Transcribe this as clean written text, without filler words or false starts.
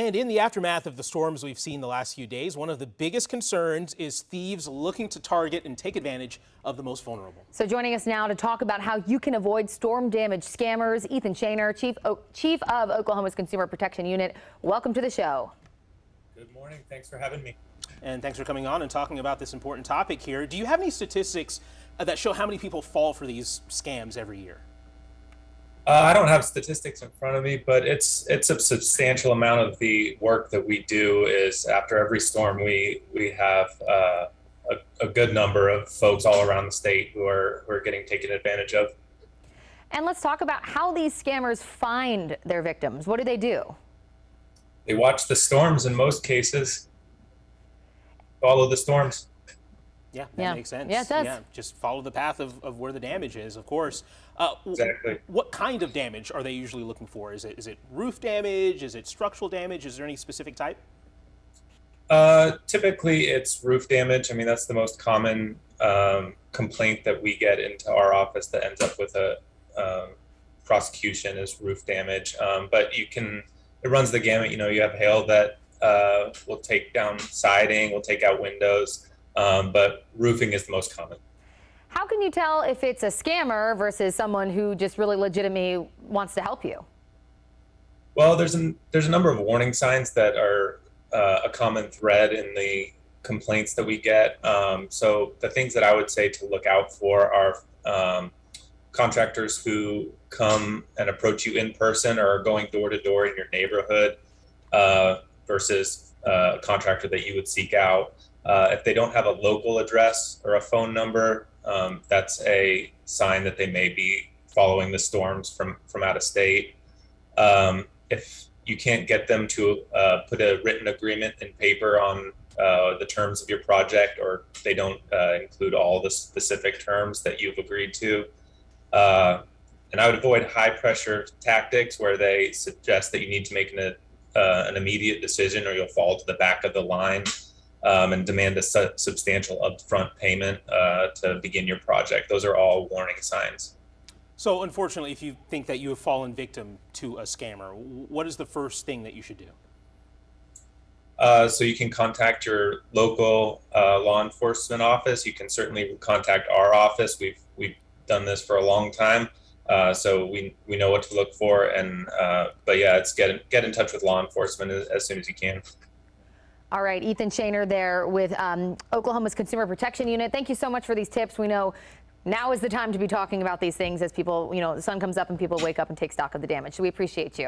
And in the aftermath of the storms we've seen the last few days, one of the biggest concerns is thieves looking to target and take advantage of the most vulnerable. So joining us now to talk about how you can avoid storm damage scammers, Ethan Shaner, Chief of Oklahoma's Consumer Protection Unit. Welcome to the show. Good morning. Thanks for having me. And thanks for coming on and talking about this important topic here. Do you have any statistics that show how many people fall for these scams every year? I don't have statistics in front of me, but it's a substantial amount of the work that we do is after every storm, we have a good number of folks all around the state who are getting taken advantage of. And let's talk about how these scammers find their victims. What do they do? They watch the storms in most cases. Follow the storms. Yeah, that makes sense. Yeah, it does. Yeah, just follow the path of where the damage is, of course. Exactly. What kind of damage are they usually looking for? Is it roof damage? Is it structural damage? Is there any specific type? Typically, it's roof damage. I mean, that's the most common complaint that we get into our office that ends up with a prosecution is roof damage. But it runs the gamut. You know, you have hail that will take down siding, will take out windows. But roofing is the most common. How can you tell if it's a scammer versus someone who just really legitimately wants to help you? Well, there's a number of warning signs that are a common thread in the complaints that we get. So the things that I would say to look out for are contractors who come and approach you in person or are going door to door in your neighborhood versus a contractor that you would seek out. If they don't have a local address or a phone number, that's a sign that they may be following the storms from out of state. If you can't get them to put a written agreement in paper on the terms of your project, or they don't include all the specific terms that you've agreed to. And I would avoid high pressure tactics where they suggest that you need to make an immediate decision or you'll fall to the back of the line. And demand a substantial upfront payment to begin your project. Those are all warning signs. So unfortunately, if you think that you have fallen victim to a scammer, what is the first thing that you should do? So you can contact your local law enforcement office. You can certainly contact our office. We've done this for a long time. So we know what to look for. And but yeah, it's get in touch with law enforcement as soon as you can. All right, Ethan Shaner there with Oklahoma's Consumer Protection Unit. Thank you so much for these tips. We know now is the time to be talking about these things as people, the sun comes up and people wake up and take stock of the damage. So we appreciate you.